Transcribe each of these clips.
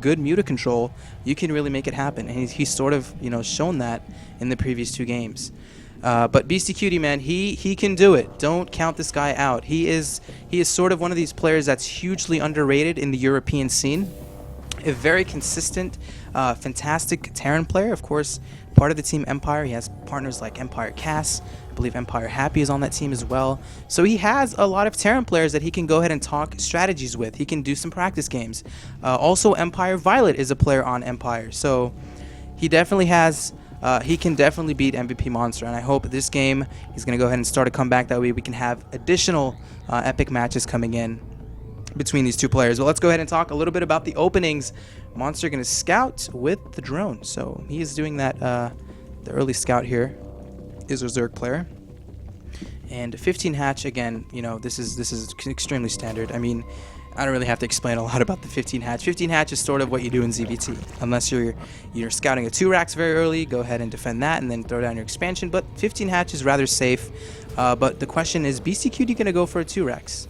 good muta control, you can really make it happen. And he's sort of, shown that in the previous 2 games. But Beastyqt, man, he can do it. Don't count this guy out. He is sort of one of these players that's hugely underrated in the European scene. A very consistent, fantastic Terran player. Of course, part of the team Empire. He has partners like Empire Cass. I believe Empire Happy is on that team as well. So he has a lot of Terran players that he can go ahead and talk strategies with. He can do some practice games. Also, Empire Violet is a player on Empire. So he definitely has... he can definitely beat MVP.Monster, and I hope this game he's going to go ahead and start a comeback. That way we can have additional epic matches coming in between these 2 players. But let's go ahead and talk a little bit about the openings. Monster going to scout with the drone, so he is doing that. The early scout here is a Zerg player, and 15 hatch again. This is extremely standard. I mean, I don't really have to explain a lot about the 15 hatch. 15 hatch is sort of what you do in ZVT. Unless you're scouting a 2 racks very early, go ahead and defend that and then throw down your expansion. But 15 hatch is rather safe. But the question is, Beastyqt going to go for a 2 racks?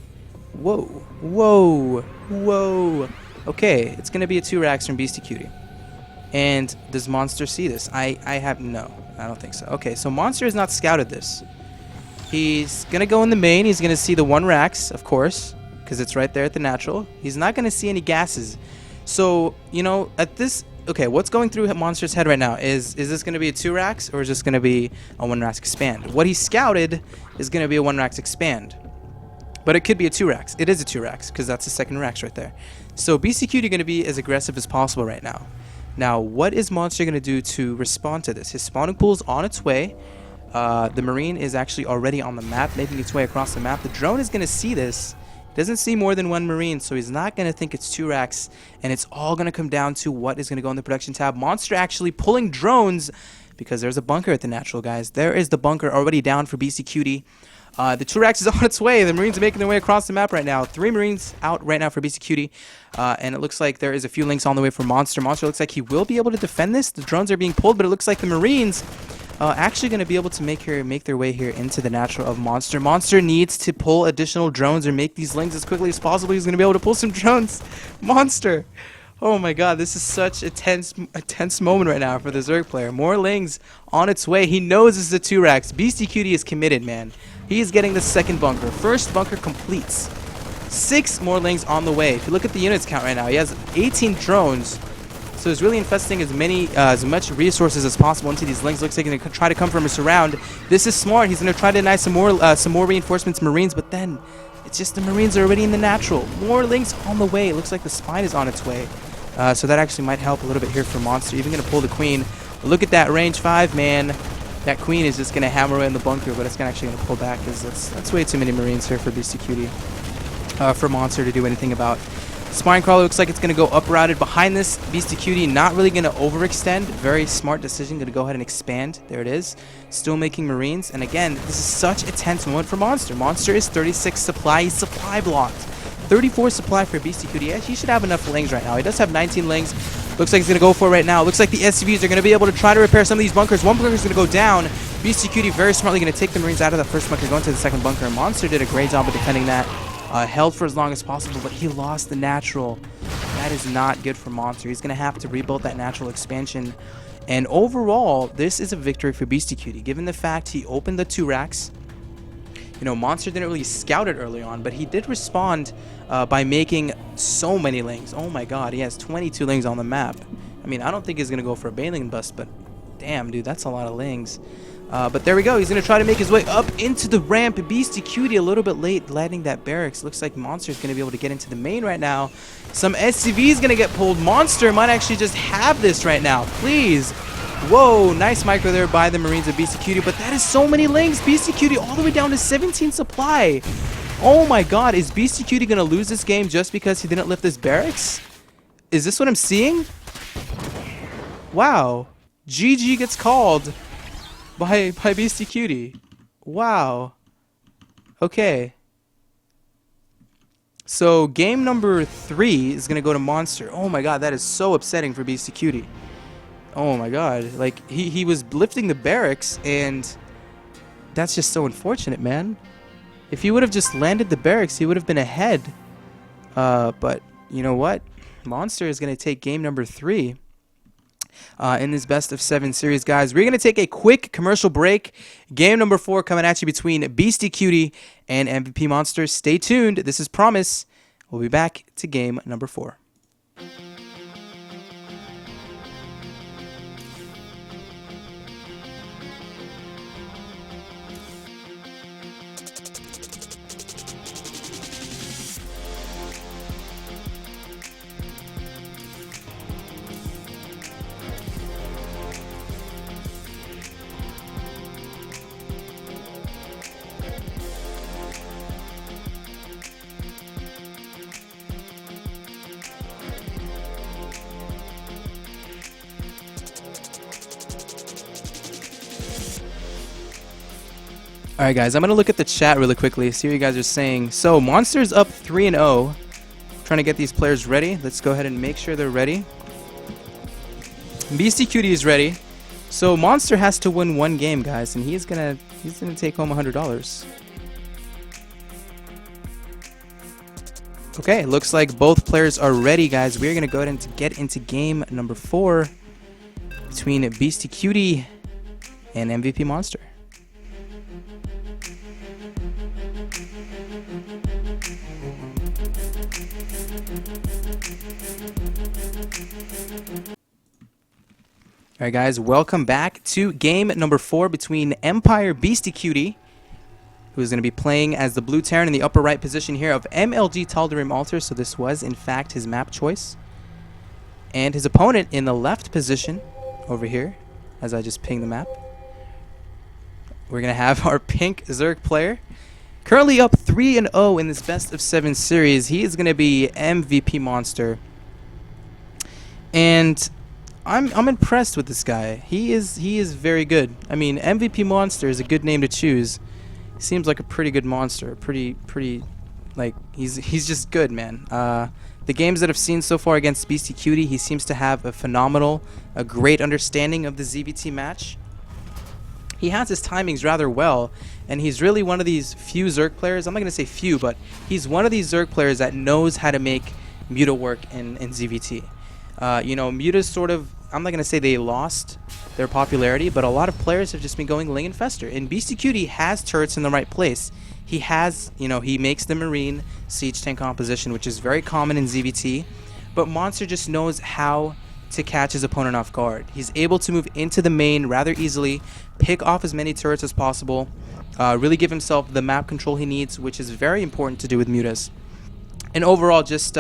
Whoa, whoa, whoa. Okay, it's going to be a 2 racks from Beastyqt. And does Monster see this? I don't think so. Okay, so Monster has not scouted this. He's going to go in the main. He's going to see the 1 racks, of course, because it's right there at the natural. He's not going to see any gases. So, at this... Okay, what's going through Monster's head right now? Is this going to be a 2 racks, or is this going to be a 1 racks expand? What he scouted is going to be a 1 racks expand. But it could be a 2 racks. It is a 2 racks, because that's the 2nd racks right there. So Beastyqt are going to be as aggressive as possible right now. Now, what is Monster going to do to respond to this? His spawning pool is on its way. The Marine is actually already on the map, making its way across the map. The drone is going to see this. Doesn't see more than 1 Marine, so he's not going to think it's 2 racks, and it's all going to come down to what is going to go in the production tab. Monster actually pulling drones, because there's a bunker at the natural, guys. There is the bunker already down for Beastyqt. The 2 racks is on its way. The Marines are making their way across the map right now. 3 Marines out right now for Beastyqt. And it looks like there is a few links on the way for Monster. Monster looks like he will be able to defend this. The drones are being pulled, but it looks like the Marines actually going to be able to make their way here into the natural of Monster. Monster needs to pull additional drones or make these links as quickly as possible. He's going to be able to pull some drones. Monster. Oh my god, this is such a tense moment right now for the Zerg player. More lings on its way. He knows this is a 2 racks. Beastyqt is committed, man. He is getting the 2nd bunker. First bunker completes. 6 more lings on the way. If you look at the units count right now, he has 18 drones. So he's really investing as much resources as possible into these lings. Looks like he's going to try to come from a surround. This is smart. He's going to try to deny some more reinforcements, Marines, but then it's just the Marines are already in the natural. More lings on the way. It looks like the spine is on its way. So that actually might help a little bit here for Monster. Even going to pull the Queen. Look at that range 5, man. That Queen is just going to hammer away in the bunker, but it's actually going to pull back because that's way too many Marines here for Beastyqt. For Monster to do anything about. Spine Crawler looks like it's going to go uprouted behind this. Beastyqt not really going to overextend. Very smart decision. Going to go ahead and expand. There it is. Still making Marines. And again, this is such a tense moment for Monster. Monster is 36 supply. He's supply blocked. 34 supply for Beastyqt. Yeah, he should have enough lings right now. He does have 19 lings. Looks like he's going to go for it right now. Looks like the SCVs are going to be able to try to repair some of these bunkers. 1 bunker is going to go down. Beastyqt very smartly going to take the Marines out of that first bunker, going to the 2nd bunker. And Monster did a great job of defending that. Held for as long as possible, but he lost the natural. That is not good for Monster. He's going to have to rebuild that natural expansion. And overall, this is a victory for Beastyqt, given the fact he opened the 2 racks. Monster didn't really scout it early on, but he did respond by making so many lings. Oh my god, he has 22 lings on the map. I mean, I don't think he's going to go for a Baneling bust, but damn, dude, that's a lot of lings. But there we go. He's going to try to make his way up into the ramp. Beastyqt a little bit late landing that barracks. Looks like Monster is going to be able to get into the main right now. Some SCV is going to get pulled. Monster might actually just have this right now. Please. Whoa, nice micro there by the Marines of Beastyqt, but that is so many lings. Beastyqt all the way down to 17 supply. Oh my god, is Beastyqt going to lose this game just because he didn't lift this barracks? Is this what I'm seeing? Wow. GG gets called by Beastyqt. Wow. Okay. So game number 3 is going to go to Monster. Oh my god, that is so upsetting for Beastyqt. Oh my god, like he was lifting the barracks, and that's just so unfortunate, man. If he would have just landed the barracks, he would have been ahead. But you know what? Monster is going to take game number 3 in this best of 7 series, guys. We're going to take a quick commercial break. Game number 4 coming at you between Beastyqt and MVP.Monster. Stay tuned. This is Promise. We'll be back to game number 4. Alright guys, I'm going to look at the chat really quickly, see what you guys are saying. So, Monster's up 3-0. Trying to get these players ready. Let's go ahead and make sure they're ready. Beastyqt is ready. So, Monster has to win 1 game, guys, and he's gonna take home $100. Okay, looks like both players are ready, guys. We're going to go ahead and get into game number 4 between Beastyqt and MVP.Monster. Alright guys, welcome back to game number 4 between Empire.Beastyqt, who is going to be playing as the blue Terran in the upper right position here of MLG Tal'Darim Altar, so this was in fact his map choice. And his opponent in the left position over here, as I just ping the map. We're going to have our pink Zerg player, currently up 3-0 in this best of 7 series. He is going to be MVP.Monster. And I'm impressed with this guy. He is very good. I mean, MVP.Monster is a good name to choose. He seems like a pretty good monster. Pretty like he's just good, man. The games that I've seen so far against Beastyqt, he seems to have a great understanding of the ZVT match. He has his timings rather well, and he's really one of these few Zerg players. I'm not gonna say few, but he's one of these Zerg players that knows how to make Muta work in ZVT. You know, Muta's sort of, I'm not going to say they lost their popularity, but a lot of players have just been going Ling and Fester. And Beastyqt has turrets in the right place. He has, you know, he makes the Marine siege tank composition, which is very common in ZVT. But Monster just knows how to catch his opponent off guard. He's able to move into the main rather easily, pick off as many turrets as possible, really give himself the map control he needs, which is very important to do with Mutas. And overall, just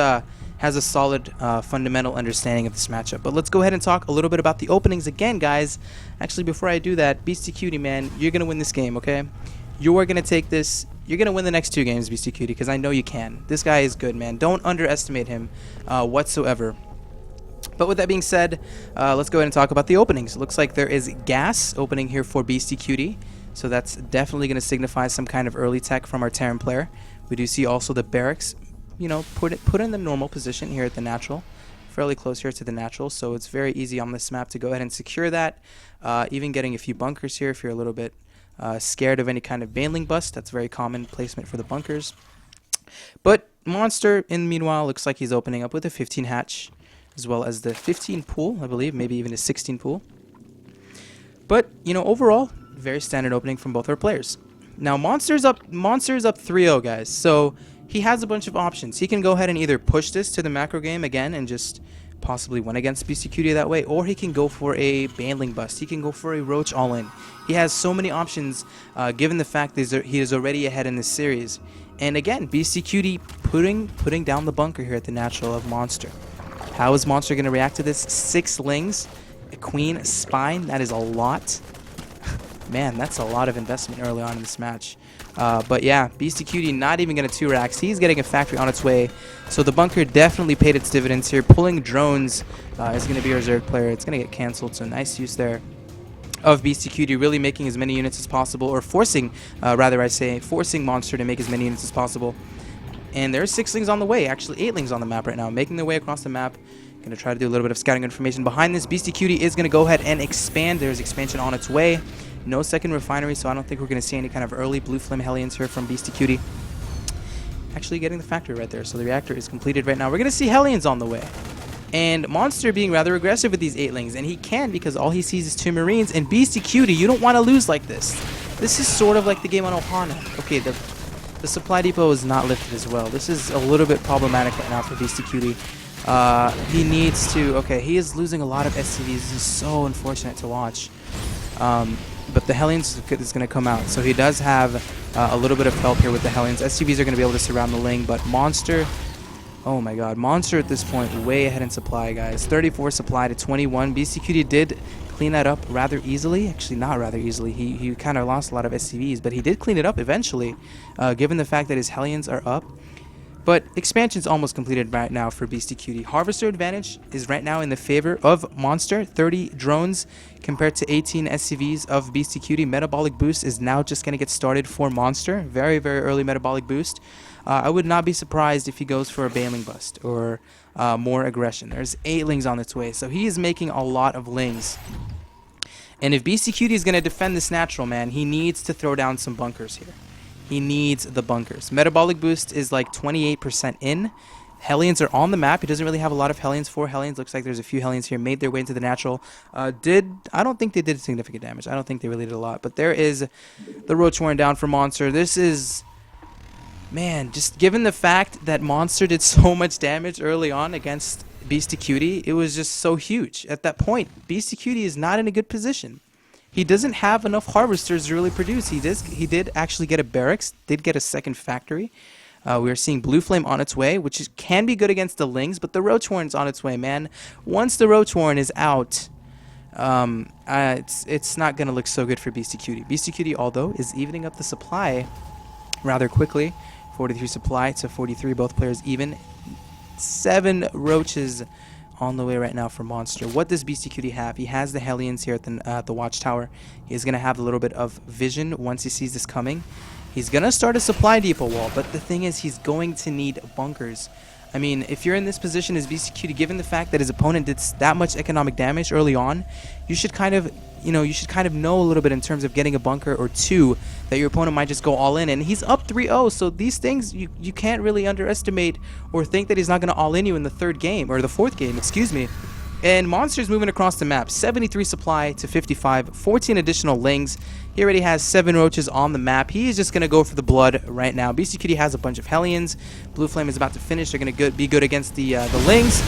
has a solid fundamental understanding of this matchup. But let's go ahead and talk a little bit about the openings again, guys. Actually, before I do that, Beastyqt, man, you're going to win this game, okay? You are going to take this. You're going to win the next 2 games, Beastyqt, because I know you can. This guy is good, man. Don't underestimate him whatsoever. But with that being said, let's go ahead and talk about the openings. It looks like there is gas opening here for Beastyqt. So that's definitely going to signify some kind of early tech from our Terran player. We do see also the barracks, you know, put in the normal position here at the natural, fairly close here to the natural, so it's very easy on this map to go ahead and secure that. Even getting a few bunkers here if you're a little bit scared of any kind of baneling bust. That's very common placement for the bunkers. But Monster, in the meanwhile, looks like he's opening up with a 15 hatch, as well as the 15 pool, I believe, maybe even a 16 pool. But, you know, overall, very standard opening from both our players. Now, Monster's up 3-0, guys, so he has a bunch of options. He can go ahead and either push this to the macro game again and just possibly win against Beastyqt that way, or he can go for a baneling bust. He can go for a roach all-in. He has so many options given the fact that he is already ahead in this series. And again, Beastyqt putting down the bunker here at the natural of Monster. How is Monster going to react to this? 6 lings, a queen, a spine. That is a lot. Man, that's a lot of investment early on in this match. But yeah, Beastyqt not even going to 2 racks. He's getting a factory on its way. So the bunker definitely paid its dividends here. Pulling drones is going to be our Zerg player. It's going to get cancelled, so nice use there of Beastyqt, really making as many units as possible, or forcing, forcing Monster to make as many units as possible. And there's 6 lings on the way, actually 8 lings on the map right now, making their way across the map. Going to try to do a little bit of scouting information behind this. Beastyqt is going to go ahead and expand. There's expansion on its way. No second refinery, so I don't think we're going to see any kind of early blue flame Hellions here from Beastyqt. Actually getting the factory right there, so the reactor is completed right now. We're going to see Hellions on the way. And Monster being rather aggressive with these 8-lings, and he can because all he sees is 2 Marines. And Beastyqt, you don't want to lose like this. This is sort of like the game on Ohana. Okay, the supply depot is not lifted as well. This is a little bit problematic right now for Beastyqt. He needs to... Okay, he is losing a lot of SCVs. This is so unfortunate to watch. But the Hellions is going to come out. So he does have a little bit of help here with the Hellions. SCVs are going to be able to surround the Ling, but Monster... Oh my god, Monster at this point way ahead in supply, guys. 34 supply to 21. Beastyqt did clean that up rather easily. Actually, not rather easily. He kind of lost a lot of SCVs, but he did clean it up eventually, given the fact that his Hellions are up. But expansion's almost completed right now for Beastyqt. Harvester advantage is right now in the favor of Monster. 30 drones compared to 18 SCVs of Beastyqt. Metabolic boost is now just going to get started for Monster. Very, very early metabolic boost. I would not be surprised if he goes for a Bailing Bust or more aggression. There's 8 Lings on its way, so he is making a lot of Lings. And if Beastyqt is going to defend this natural, man, he needs to throw down some bunkers here. He needs the bunkers. Metabolic boost is like 28% in. Hellions are on the map. He doesn't really have a lot of Hellions. 4 Hellions. Looks like there's a few Hellions here. Made their way into the natural. I don't think they did significant damage. I don't think they really did a lot. But there is the Roach Warren down for Monster. This is... Man, just given the fact that Monster did so much damage early on against Beastyqt, it was just so huge. At that point, Beastyqt is not in a good position. He doesn't have enough Harvesters to really produce. He did actually get a barracks, did get a second factory. We are seeing Blue Flame on its way, which can be good against the Lings, but the Roach Warren's on its way, man. Once the Roach Warren is out, it's not going to look so good for Beastyqt. Beastyqt, although, is evening up the supply rather quickly. 43 supply to 43, both players even. 7 Roaches on the way right now for Monster. What does Beastyqt have? He has the Hellions here at the Watchtower. He's going to have a little bit of vision once he sees this coming. He's going to start a supply depot wall, but the thing is he's going to need bunkers. I mean, if you're in this position as Beastyqt, given the fact that his opponent did that much economic damage early on, you should kind of know a little bit in terms of getting a bunker or 2 that your opponent might just go all in. And he's up 3-0, so these things you can't really underestimate or think that he's not going to all in you in the 3rd game, or the 4th game, excuse me. And Monster's moving across the map. 73 supply to 55, 14 additional Lings. He already has 7 Roaches on the map. He is just going to go for the blood right now. Beastyqt has a bunch of Hellions. Blue Flame is about to finish. They're going to be good against the Lings.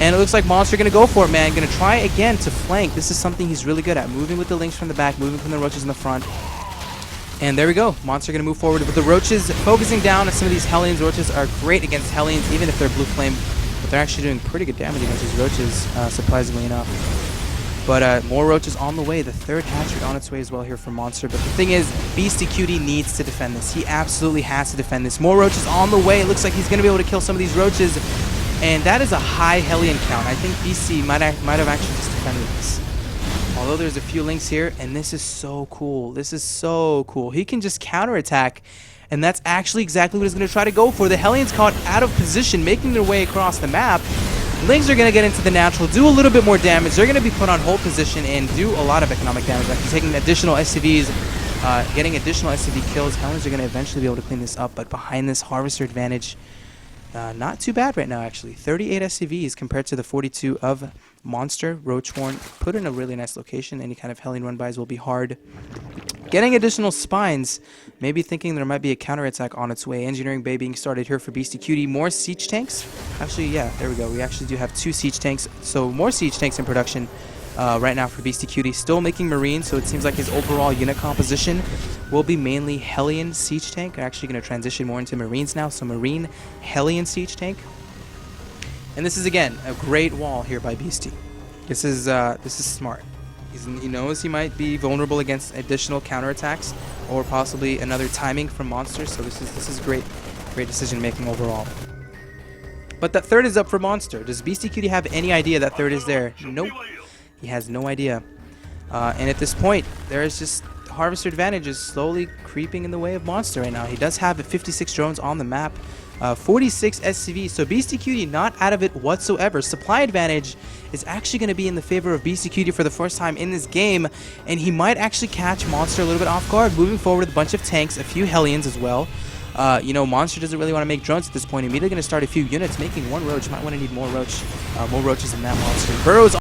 And it looks like Monster going to go for it, man. Going to try again to flank. This is something he's really good at. Moving with the Lings from the back, moving from the Roaches in the front. And there we go. Monster going to move forward with the Roaches, focusing down on some of these Hellions. Roaches are great against Hellions, even if they're Blue Flame. But they're actually doing pretty good damage against these Roaches, surprisingly enough. But more Roaches on the way. The 3rd hatchery on its way as well here for Monster. But the thing is, Beastyqt needs to defend this. He absolutely has to defend this. More Roaches on the way. It looks like he's going to be able to kill some of these Roaches. And that is a high Hellion count. I think BC might have actually just defended this. Although there's a few Links here, and this is so cool. This is so cool. He can just counterattack, and that's actually exactly what he's going to try to go for. The Hellions caught out of position, making their way across the map. Lings are going to get into the natural, do a little bit more damage. They're going to be put on hold position and do a lot of economic damage. After taking additional SCVs, getting additional SCV kills, Hellions are going to eventually be able to clean this up. But behind this Harvester advantage, not too bad right now, actually. 38 SCVs compared to the 42 of Monster. Roach Warren put in a really nice location. Any kind of Hellion run-bys will be hard. Getting additional spines, maybe thinking there might be a counterattack on its way. Engineering Bay being started here for Beastyqt. More siege tanks. Actually, yeah, there we go. We actually do have 2 siege tanks. So more siege tanks in production right now for Beastyqt. Still making Marines, so it seems like his overall unit composition will be mainly Hellion siege tank. I'm actually going to transition more into Marines now. So Marine, Hellion siege tank. And this is, again, a great wall here by Beasty. This is smart. He knows he might be vulnerable against additional counterattacks or possibly another timing from Monster. So this is great decision making overall. But that 3rd is up for Monster. Does Beastyqt have any idea that 3rd is there? Nope. He has no idea. And at this point, there is just Harvester advantage is slowly creeping in the way of Monster right now. He does have 56 drones on the map. 46 SCV, so Beastyqt not out of it whatsoever. Supply advantage is actually going to be in the favor of Beastyqt for the first time in this game, and he might actually catch Monster a little bit off guard, moving forward with a bunch of tanks, a few Hellions as well. You know, Monster doesn't really want to make drones at this point. Immediately going to start a few units, making one roach. Might want to need more roaches than that. Monster burrows